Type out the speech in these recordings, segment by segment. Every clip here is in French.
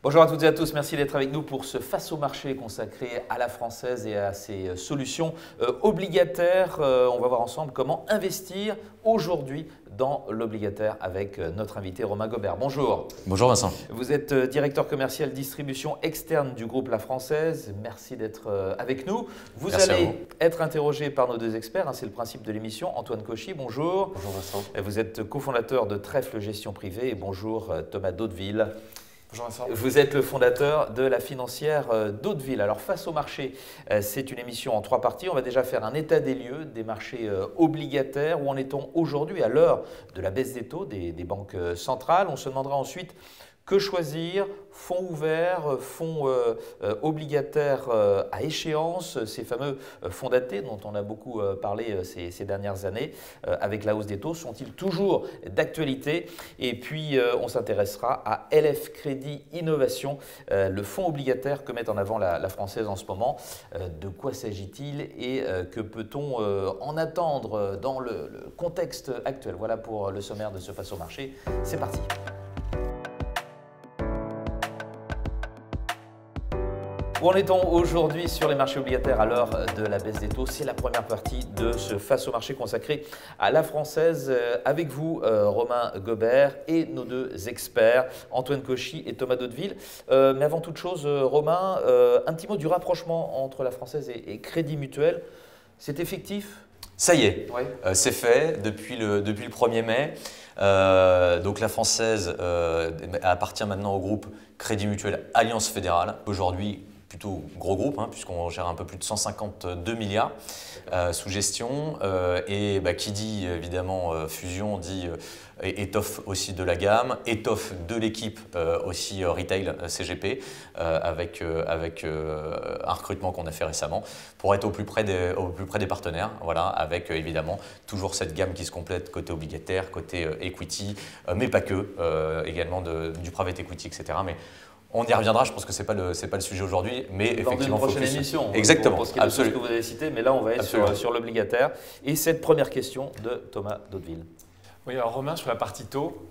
Bonjour à toutes et à tous, merci d'être avec nous pour ce Face au marché consacré à la française et à ses solutions obligataires. On va voir ensemble comment investir aujourd'hui dans l'obligataire avec notre invité Romain Gobert. Bonjour. Bonjour Vincent. Vous êtes directeur commercial distribution externe du groupe La Française. Merci d'être avec nous. Vous Merci allez être interrogé par nos deux experts, c'est le principe de l'émission. Antoine Cauchy, bonjour. Bonjour Vincent. Vous êtes cofondateur de Trèfle Gestion Privée et bonjour Thomas Daudeville. Bonjour Vincent. Vous êtes le fondateur de la financière d'Hauteville. Alors face au marché, c'est une émission en 3 parties. On va déjà faire un état des lieux des marchés obligataires. Où en est-on aujourd'hui à l'heure de la baisse des taux des banques centrales? On se demandera ensuite que choisir, fonds ouverts, fonds obligataires à échéance, ces fameux fonds datés dont on a beaucoup parlé ces dernières années avec la hausse des taux, sont-ils toujours d'actualité? Et puis on s'intéressera à LF Crédit Innovation, le fonds obligataire que met en avant la Française en ce moment. De quoi s'agit-il et que peut-on en attendre dans le contexte actuel? Voilà pour le sommaire de ce Face au marché. C'est parti. Où en est-on aujourd'hui sur les marchés obligataires à l'heure de la baisse des taux? C'est la première partie de ce Face au marché consacré à la Française. Avec vous, Romain Gobert et nos deux experts, Antoine Cauchy et Thomas Daudeville. Mais avant toute chose, Romain, un petit mot du rapprochement entre la Française et Crédit Mutuel. C'est effectif? Ça y est, Ouais. c'est fait depuis le 1er mai. Donc la Française appartient maintenant au groupe Crédit Mutuel Alliance Fédérale. Aujourd'hui, plutôt gros groupe, puisqu'on gère un peu plus de 152 milliards sous gestion. Et qui dit évidemment fusion, dit étoffe aussi de la gamme, étoffe de l'équipe aussi retail CGP avec un recrutement qu'on a fait récemment pour être au plus près des partenaires, voilà, avec évidemment toujours cette gamme qui se complète côté obligataire, côté equity, mais pas que, également du private equity, etc. Mais on y reviendra, je pense que ce n'est pas le sujet aujourd'hui, mais lors effectivement, d'une prochaine émission. Exactement, pour ce qui est de tout ce que vous avez cité, mais là on va être sur l'obligataire. Et cette première question de Thomas Daudeville. Oui, alors Romain, sur la partie taux,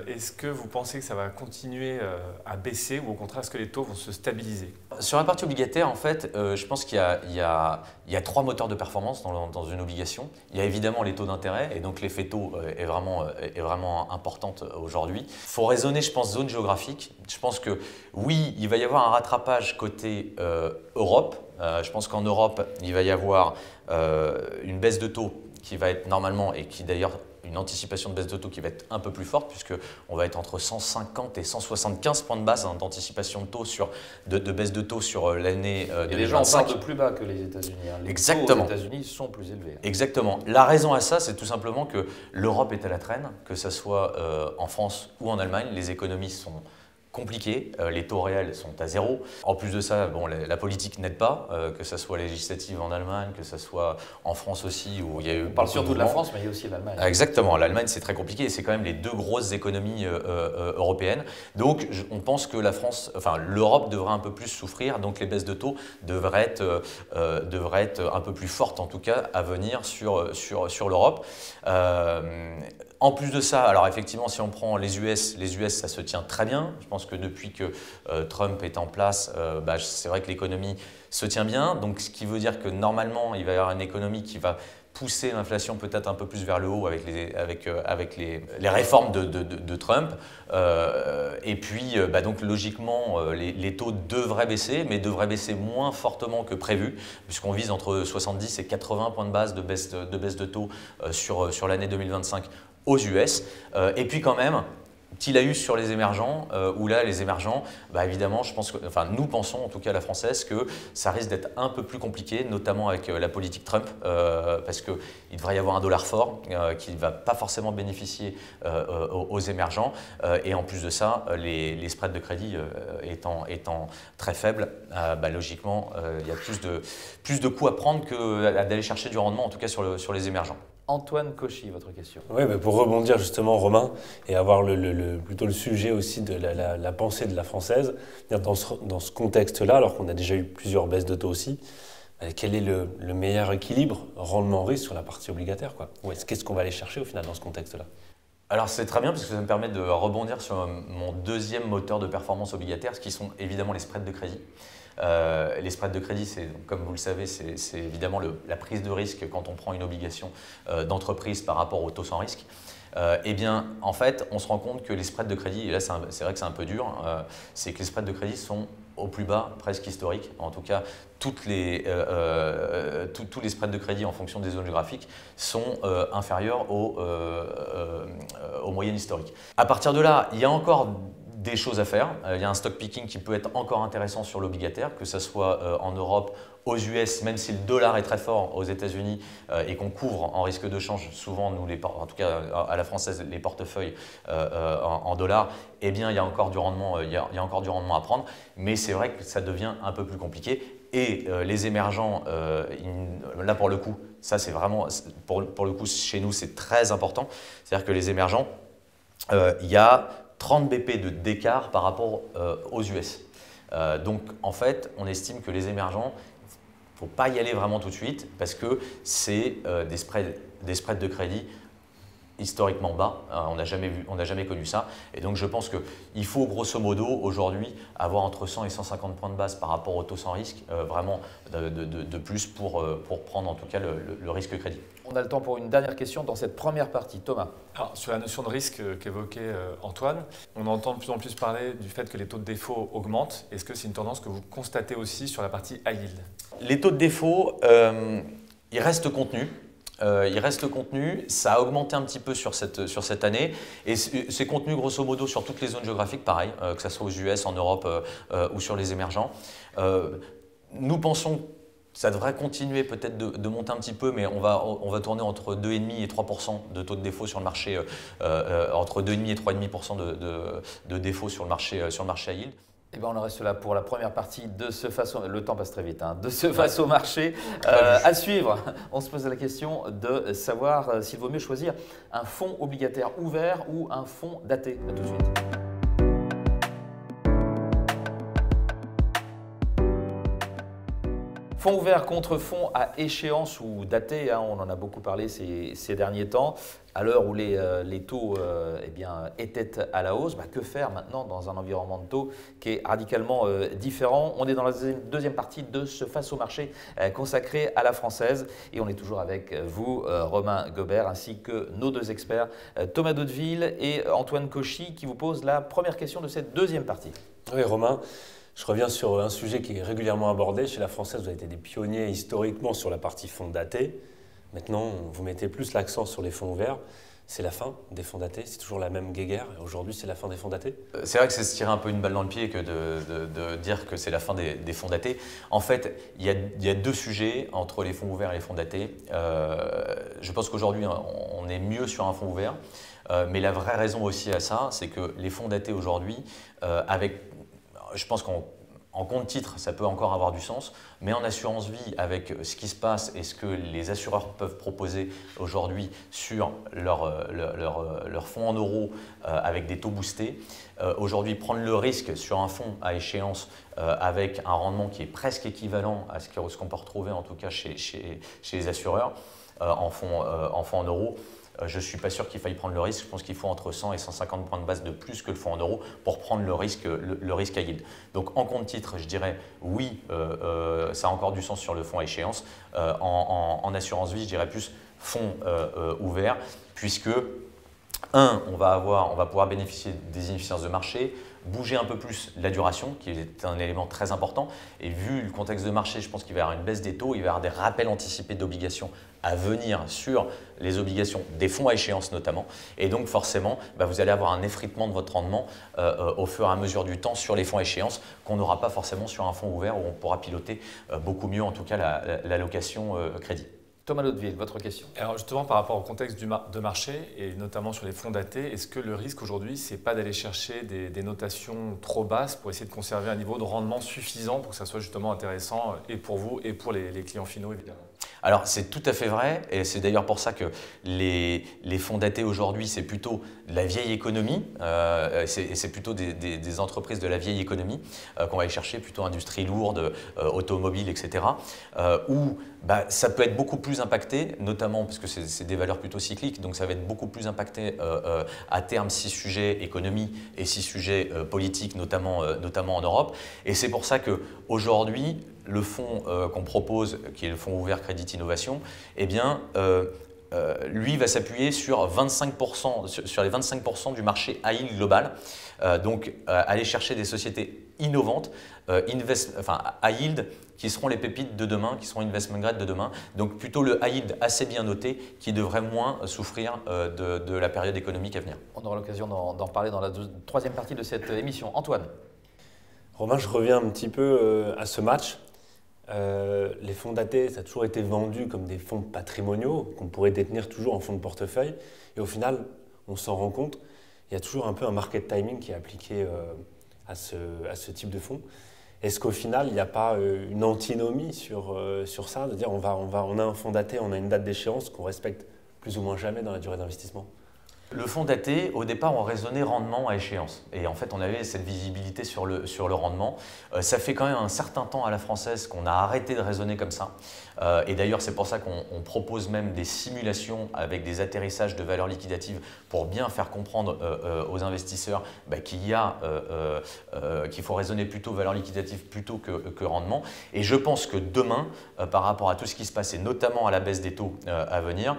est-ce que vous pensez que ça va continuer à baisser ou au contraire, est-ce que les taux vont se stabiliser? Sur la partie obligataire, en fait, je pense qu'il y a 3 moteurs de performance dans une obligation. Il y a évidemment les taux d'intérêt, et donc l'effet taux est vraiment importante aujourd'hui. Il faut raisonner, je pense, zone géographique. Je pense que oui, il va y avoir un rattrapage côté Europe. Je pense qu'en Europe, il va y avoir une baisse de taux qui va être normalement, et qui d'ailleurs une anticipation de baisse de taux qui va être un peu plus forte, puisqu'on va être entre 150 et 175 points de base d'anticipation de baisse de taux sur l'année 2025. Et les gens partent de plus bas que les États-Unis. Les Exactement. taux aux États-Unis sont plus élevés. Exactement. La raison à ça, c'est tout simplement que l'Europe est à la traîne, que ce soit en France ou en Allemagne. Les économies sont compliqué, les taux réels sont à 0. En plus de ça, la politique n'aide pas, que ce soit législative en Allemagne, que ce soit en France aussi, où il y a eu. On parle surtout de la France, mais il y a aussi l'Allemagne. Exactement, l'Allemagne c'est très compliqué et c'est quand même les 2 grosses économies européennes. Donc on pense que l'Europe devrait un peu plus souffrir, donc les baisses de taux devraient être un peu plus fortes en tout cas à venir sur l'Europe. En plus de ça, alors effectivement, si on prend les US, ça se tient très bien. Je pense que depuis que Trump est en place, c'est vrai que l'économie se tient bien. Donc, ce qui veut dire que normalement, il va y avoir une économie qui va pousser l'inflation peut-être un peu plus vers le haut avec les réformes de Trump. Et puis, donc logiquement, les taux devraient baisser, mais devraient baisser moins fortement que prévu, puisqu'on vise entre 70 et 80 points de base de baisse de taux sur l'année 2025 aux US. Et puis quand même, qu'il a eu sur les émergents, où là, les émergents, évidemment, nous pensons, en tout cas la Française, que ça risque d'être un peu plus compliqué, notamment avec la politique Trump, parce qu'il devrait y avoir un dollar fort qui ne va pas forcément bénéficier aux émergents. Et en plus de ça, les spreads de crédit étant très faibles, logiquement, il y a plus de coûts à prendre que d'aller chercher du rendement, en tout cas sur les émergents. Antoine Cauchy, votre question. Oui, pour rebondir justement, Romain, et avoir plutôt le sujet aussi de la pensée de la Française, dans ce contexte-là, alors qu'on a déjà eu plusieurs baisses de taux aussi, quel est le meilleur équilibre rendement-risque sur la partie obligataire, quoi? Qu'est-ce qu'on va aller chercher au final dans ce contexte-là? Alors c'est très bien parce que ça me permet de rebondir sur mon deuxième moteur de performance obligataire, ce qui sont évidemment les spreads de crédit. Les spreads de crédit, comme vous le savez, c'est évidemment la prise de risque quand on prend une obligation d'entreprise par rapport au taux sans risque. Eh bien, en fait, on se rend compte que les spreads de crédit, et là c'est vrai que c'est un peu dur, c'est que les spreads de crédit sont au plus bas, presque historique. En tout cas, tous les spreads de crédit en fonction des zones géographiques sont inférieurs aux moyennes historiques. À partir de là, il y a encore des choses à faire. Il y a un stock picking qui peut être encore intéressant sur l'obligataire, que ce soit en Europe, aux US, même si le dollar est très fort aux États-Unis et qu'on couvre en risque de change, souvent, nous, en tout cas à la française, les portefeuilles en dollars, eh bien, il y a encore du rendement, il y a encore du rendement à prendre. Mais c'est vrai que ça devient un peu plus compliqué. Et les émergents, là pour le coup, ça c'est vraiment, pour le coup, chez nous, c'est très important. C'est-à-dire que les émergents, il y a 30 BP d'écart par rapport aux US. Donc en fait, on estime que les émergents, il ne faut pas y aller vraiment tout de suite parce que c'est des spreads de crédit historiquement bas. On n'a jamais connu ça. Et donc je pense qu'il faut grosso modo aujourd'hui avoir entre 100 et 150 points de base par rapport au taux sans risque, vraiment de plus pour prendre en tout cas le risque crédit. On a le temps pour une dernière question dans cette première partie. Thomas. Alors, sur la notion de risque qu'évoquait Antoine, on entend de plus en plus parler du fait que les taux de défaut augmentent. Est-ce que c'est une tendance que vous constatez aussi sur la partie high yield? Les taux de défaut, ils restent contenus. Ça a augmenté un petit peu sur cette année et c'est contenu grosso modo sur toutes les zones géographiques, pareil, que ce soit aux US, en Europe ou sur les émergents. Nous pensons que ça devrait continuer peut-être de monter un petit peu, mais on va tourner entre 2,5 et 3% de taux de défaut sur le marché, entre 2,5 et 3,5% de défaut sur le marché high yield. Eh bien, on en reste là pour la première partie de ce face au... Le temps passe très vite, hein, de ce face au marché. À suivre, on se pose la question de savoir s'il vaut mieux choisir un fonds obligataire ouvert ou un fonds daté. À tout de suite. Fonds ouvert contre fonds à échéance ou daté, hein, on en a beaucoup parlé ces derniers temps. À l'heure où les taux eh bien, étaient à la hausse, que faire maintenant dans un environnement de taux qui est radicalement différent? On est dans la deuxième partie de ce face au marché consacré à la française et on est toujours avec vous, Romain Gobert, ainsi que nos deux experts, Thomas Daudeville et Antoine Cauchy, qui vous posent la première question de cette deuxième partie. Oui, Romain. Je reviens sur un sujet qui est régulièrement abordé. Chez la Française, vous avez été des pionniers historiquement sur la partie fonds datés. Maintenant, vous mettez plus l'accent sur les fonds ouverts. C'est la fin des fonds datés, c'est toujours la même guéguerre. Aujourd'hui, c'est la fin des fonds datés. C'est vrai que c'est se tirer un peu une balle dans le pied que de dire que c'est la fin des fonds datés. En fait, il y a deux sujets entre les fonds ouverts et les fonds datés. Je pense qu'aujourd'hui, on est mieux sur un fonds ouvert. Mais la vraie raison aussi à ça, c'est que les fonds datés aujourd'hui, je pense qu'en compte titre, ça peut encore avoir du sens, mais en assurance vie, avec ce qui se passe et ce que les assureurs peuvent proposer aujourd'hui sur leur fonds en euros avec des taux boostés, aujourd'hui prendre le risque sur un fonds à échéance avec un rendement qui est presque équivalent à ce qu'on peut retrouver en tout cas chez les assureurs en fonds en euros, je ne suis pas sûr qu'il faille prendre le risque. Je pense qu'il faut entre 100 et 150 points de base de plus que le fonds en euros pour prendre le risque à yield. Donc en compte titre, je dirais oui, ça a encore du sens sur le fonds à échéance. En assurance vie, je dirais plus fonds ouvert, puisque on va pouvoir bénéficier des inefficiences de marché, bouger un peu plus la duration, qui est un élément très important. Et vu le contexte de marché, je pense qu'il va y avoir une baisse des taux, il va y avoir des rappels anticipés d'obligations à venir sur les obligations des fonds à échéance notamment. Et donc forcément, vous allez avoir un effritement de votre rendement au fur et à mesure du temps sur les fonds à échéance qu'on n'aura pas forcément sur un fonds ouvert où on pourra piloter beaucoup mieux en tout cas l'allocation crédit. Thomas Daudeville, votre question. Alors justement, par rapport au contexte de marché, et notamment sur les fonds datés, est-ce que le risque aujourd'hui, ce n'est pas d'aller chercher des notations trop basses pour essayer de conserver un niveau de rendement suffisant pour que ça soit justement intéressant et pour vous et pour les clients finaux évidemment? Alors c'est tout à fait vrai et c'est d'ailleurs pour ça que les fonds datés aujourd'hui c'est plutôt de la vieille économie, c'est plutôt des entreprises de la vieille économie qu'on va aller chercher, plutôt industrie lourde, automobile, etc. Où ça peut être beaucoup plus impacté, notamment parce que c'est des valeurs plutôt cycliques, donc ça va être beaucoup plus impacté à terme si sujet économie et si sujet politique, notamment en Europe. Et c'est pour ça qu'aujourd'hui, le fonds qu'on propose, qui est le fonds ouvert Crédit Innovation, eh bien, lui va s'appuyer sur les 25% du marché high global. Donc, aller chercher des sociétés innovantes, high yield, qui seront les pépites de demain, qui seront investment grade de demain. Donc, plutôt le high yield assez bien noté, qui devrait moins souffrir de la période économique à venir. On aura l'occasion d'en parler dans la troisième partie de cette émission. Antoine. Romain, je reviens un petit peu à ce match. Les fonds datés, ça a toujours été vendu comme des fonds patrimoniaux qu'on pourrait détenir toujours en fonds de portefeuille. Et au final, on s'en rend compte, il y a toujours un peu un market timing qui est appliqué à ce type de fonds. Est-ce qu'au final, il n'y a pas une antinomie sur ça, de dire on a un fonds daté, on a une date d'échéance qu'on respecte plus ou moins jamais dans la durée d'investissement? Le fonds daté, au départ, on raisonnait rendement à échéance. Et en fait, on avait cette visibilité sur le rendement. Ça fait quand même un certain temps à la française qu'on a arrêté de raisonner comme ça. Et d'ailleurs, c'est pour ça qu'on propose même des simulations avec des atterrissages de valeurs liquidatives pour bien faire comprendre aux investisseurs qu'il faut raisonner plutôt valeur liquidative plutôt que rendement. Et je pense que demain, par rapport à tout ce qui se passe, et notamment à la baisse des taux à venir,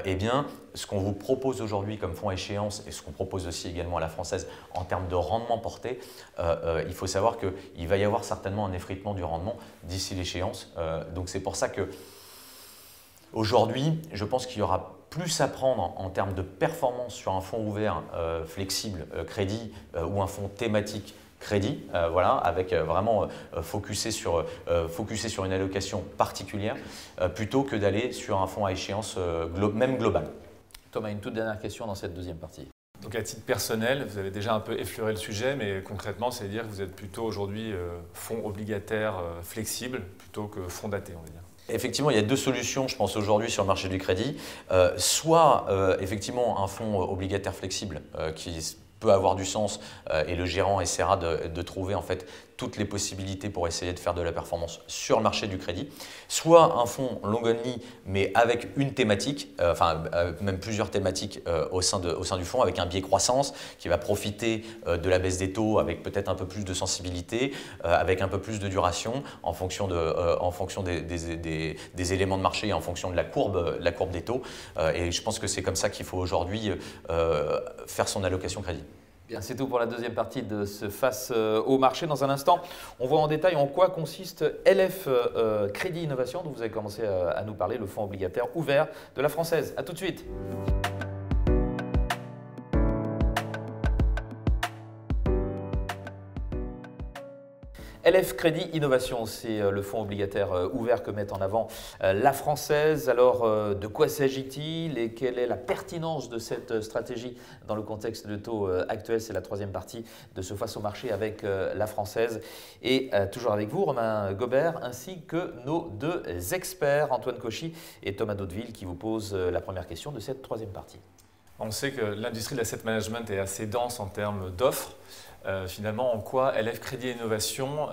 eh bien, ce qu'on vous propose aujourd'hui comme fonds à échéance et ce qu'on propose aussi également à la française en termes de rendement porté, il faut savoir qu'il va y avoir certainement un effritement du rendement d'ici l'échéance. Donc c'est pour ça que aujourd'hui, je pense qu'il y aura plus à prendre en termes de performance sur un fonds ouvert flexible crédit ou un fonds thématique crédit, avec vraiment focusé sur une allocation particulière plutôt que d'aller sur un fonds à échéance même global. Thomas, une toute dernière question dans cette deuxième partie. Donc à titre personnel, vous avez déjà un peu effleuré le sujet, mais concrètement, c'est-à-dire que vous êtes plutôt aujourd'hui fonds obligataire flexible plutôt que fonds daté, on va dire. Effectivement, il y a deux solutions, je pense, aujourd'hui sur le marché du crédit. Soit effectivement un fonds obligataire flexible qui peut avoir du sens et le gérant essaiera de trouver en fait toutes les possibilités pour essayer de faire de la performance sur le marché du crédit, soit un fonds long only mais avec une thématique, même plusieurs thématiques au sein du fonds avec un biais croissance qui va profiter de la baisse des taux avec peut-être un peu plus de sensibilité, avec un peu plus de duration en fonction des éléments de marché et en fonction de la courbe des taux. Et je pense que c'est comme ça qu'il faut aujourd'hui faire son allocation crédit. C'est tout pour la deuxième partie de ce Face au marché. Dans un instant, on voit en détail en quoi consiste LF Crédit Innovation, dont vous avez commencé à nous parler, le fonds obligataire ouvert de la Française. A tout de suite. LF Crédit Innovation, c'est le fonds obligataire ouvert que met en avant la Française. Alors, de quoi s'agit-il et quelle est la pertinence de cette stratégie dans le contexte de taux actuel? C'est la troisième partie de ce Face au marché avec la Française. Et toujours avec vous, Romain Gobert, ainsi que nos deux experts, Antoine Cauchy et Thomas Daudeville, qui vous posent la première question de cette troisième partie. On sait que l'industrie de l'asset management est assez dense en termes d'offres. Finalement, en quoi LF Crédit Innovation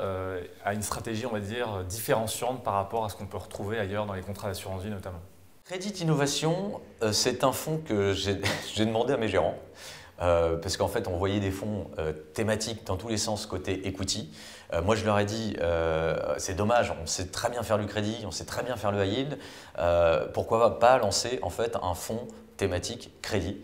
a une stratégie, on va dire, différenciante par rapport à ce qu'on peut retrouver ailleurs dans les contrats d'assurance vie notamment? Crédit Innovation, c'est un fonds que j'ai demandé à mes gérants. Parce qu'en fait, on voyait des fonds thématiques dans tous les sens côté equity. Moi, je leur ai dit, c'est dommage, on sait très bien faire le crédit, on sait très bien faire le high yield. Pourquoi pas lancer en fait un fonds thématique crédit?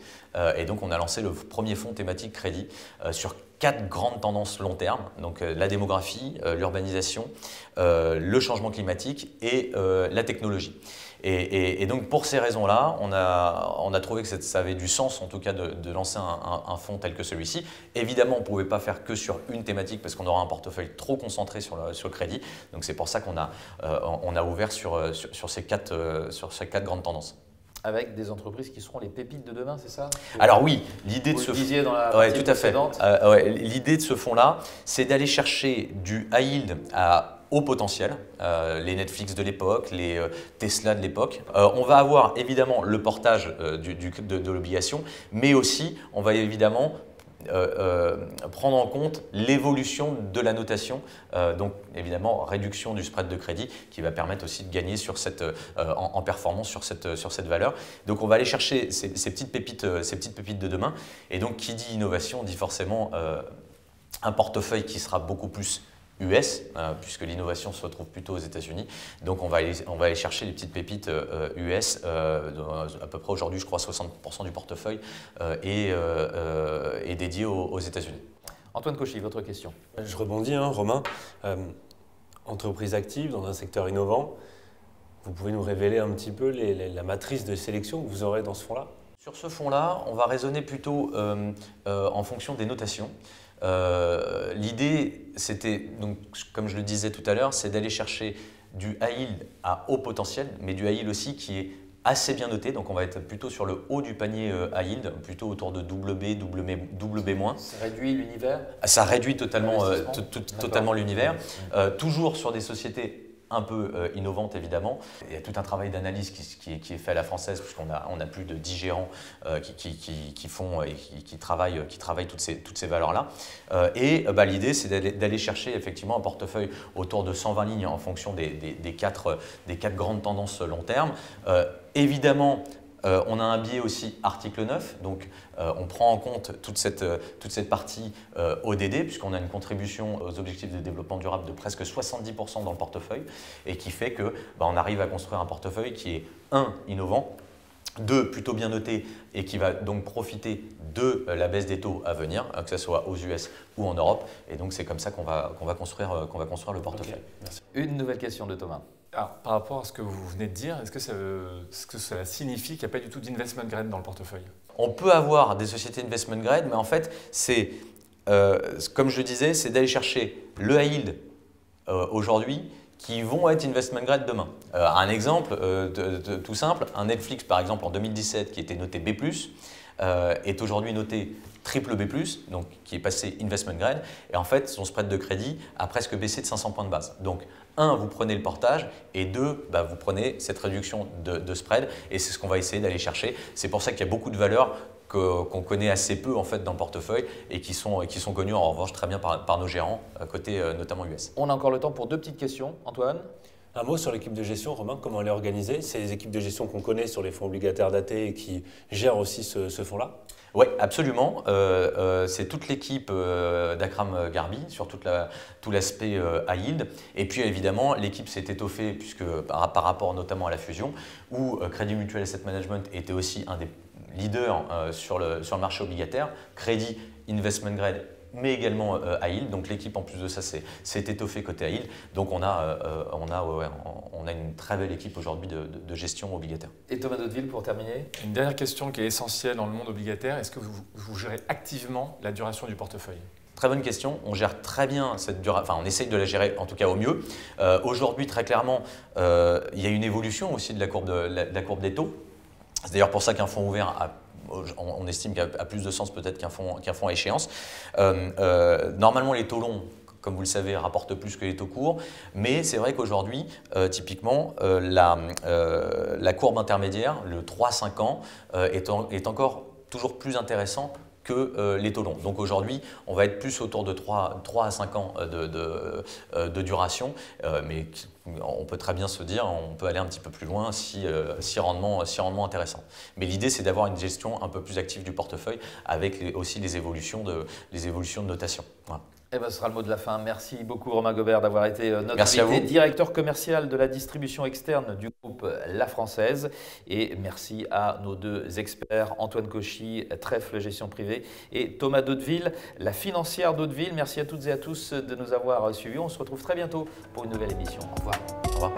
Et donc, on a lancé le premier fonds thématique crédit sur 4 grandes tendances long terme, donc la démographie, l'urbanisation, le changement climatique et la technologie. Et donc pour ces raisons-là, on a trouvé que ça avait du sens en tout cas de lancer un fonds tel que celui-ci. Évidemment, on ne pouvait pas faire que sur une thématique parce qu'on aura un portefeuille trop concentré sur le crédit. Donc c'est pour ça qu'on a ouvert sur ces 4 grandes tendances. Avec des entreprises qui seront les pépites de demain, c'est ça? Alors oui, l'idée de ce fonds, dans la tout à fait. L'idée de ce fonds-là, c'est d'aller chercher du high yield à haut potentiel, les Netflix de l'époque, les Tesla de l'époque. On va avoir évidemment le portage de l'obligation, mais aussi on va évidemment prendre en compte l'évolution de la notation, donc évidemment réduction du spread de crédit qui va permettre aussi de gagner sur en performance sur cette valeur. Donc on va aller chercher ces petites pépites de demain, et donc qui dit innovation dit forcément un portefeuille qui sera beaucoup plus US, puisque l'innovation se retrouve plutôt aux États-Unis. Donc on va aller chercher les petites pépites US, à peu près aujourd'hui je crois 60% du portefeuille est dédié aux États-Unis. Antoine Cauchy, votre question. Je rebondis, Romain. Entreprise active dans un secteur innovant, vous pouvez nous révéler un petit peu la matrice de sélection que vous aurez dans ce fonds-là? Sur ce fonds-là, on va raisonner plutôt en fonction des notations. L'idée, c'était, donc, comme je le disais tout à l'heure, c'est d'aller chercher du high yield à haut potentiel, mais du high yield aussi qui est assez bien noté. Donc on va être plutôt sur le haut du panier high yield, plutôt autour de double B, double B-. Ça réduit l'univers? Ça réduit totalement l'univers. Toujours sur des sociétés un peu innovante évidemment. Il y a tout un travail d'analyse qui est fait à la française, puisqu'on a plus de 10 gérants qui font et qui travaillent toutes ces valeurs-là. L'idée, c'est d'aller chercher effectivement un portefeuille autour de 120 lignes en fonction des quatre grandes tendances long terme. Évidemment, on a un biais aussi article 9, donc on prend en compte toute cette partie ODD, puisqu'on a une contribution aux objectifs de développement durable de presque 70% dans le portefeuille, et qui fait que on arrive à construire un portefeuille qui est 1, innovant, 2, plutôt bien noté, et qui va donc profiter de la baisse des taux à venir, que ce soit aux US ou en Europe. Et donc c'est comme ça qu'on va construire le portefeuille. Okay, merci. Une nouvelle question de Thomas. Alors, par rapport à ce que vous venez de dire, est-ce que ça signifie qu'il n'y a pas du tout d'investment grade dans le portefeuille? On peut avoir des sociétés investment grade, mais en fait, c'est, comme je le disais, c'est d'aller chercher le high yield aujourd'hui qui vont être investment grade demain. Un exemple tout simple, un Netflix par exemple en 2017 qui était noté B+, est aujourd'hui noté triple B+, donc qui est passé investment grade, et en fait son spread de crédit a presque baissé de 500 points de base. Donc 1, vous prenez le portage, et 2, vous prenez cette réduction de spread, et c'est ce qu'on va essayer d'aller chercher. C'est pour ça qu'il y a beaucoup de valeurs qu'on connaît assez peu en fait dans le portefeuille, et qui sont connues en revanche très bien par nos gérants, côté notamment US. On a encore le temps pour 2 petites questions. Antoine? Un mot sur l'équipe de gestion, Romain, comment elle est organisée? C'est les équipes de gestion qu'on connaît sur les fonds obligataires datés et qui gèrent aussi ce fonds-là? Oui, absolument. C'est toute l'équipe d'Akram Garbi sur tout l'aspect high yield. Et puis évidemment, l'équipe s'est étoffée puisque, par rapport notamment à la fusion, où Crédit Mutuel Asset Management était aussi un des leaders sur le marché obligataire, Crédit Investment Grade, mais également high yield. Donc l'équipe en plus de ça s'est étoffée côté high yield. Donc on a une très belle équipe aujourd'hui de gestion obligataire. Et Thomas Dotteville pour terminer? Une dernière question qui est essentielle dans le monde obligataire, est-ce que vous gérez activement la duration du portefeuille? Très bonne question. On gère très bien cette duration, enfin on essaye de la gérer en tout cas au mieux. Aujourd'hui, très clairement, il y a une évolution aussi de la courbe des taux. C'est d'ailleurs pour ça qu'un fonds ouvert on estime qu'il a plus de sens peut-être qu'un fonds à échéance. Normalement, les taux longs, comme vous le savez, rapportent plus que les taux courts, mais c'est vrai qu'aujourd'hui, typiquement, la courbe intermédiaire, le 3-5 ans, est encore toujours plus intéressant que les taux longs. Donc aujourd'hui, on va être plus autour de 3 à 5 ans de duration, mais on peut très bien se dire, on peut aller un petit peu plus loin si rendement intéressant. Mais l'idée, c'est d'avoir une gestion un peu plus active du portefeuille avec aussi les évolutions de notation. Voilà. Eh ben, ce sera le mot de la fin. Merci beaucoup Romain Gobert d'avoir été notre Merci invité, à vous. directeur commercial de la distribution externe du groupe La Française. Et merci à nos 2 experts, Antoine Cauchy, Trèfle Gestion Privée, et Thomas Dotteville, la financière Dotteville. Merci à toutes et à tous de nous avoir suivis. On se retrouve très bientôt pour une nouvelle émission. Au revoir. Au revoir.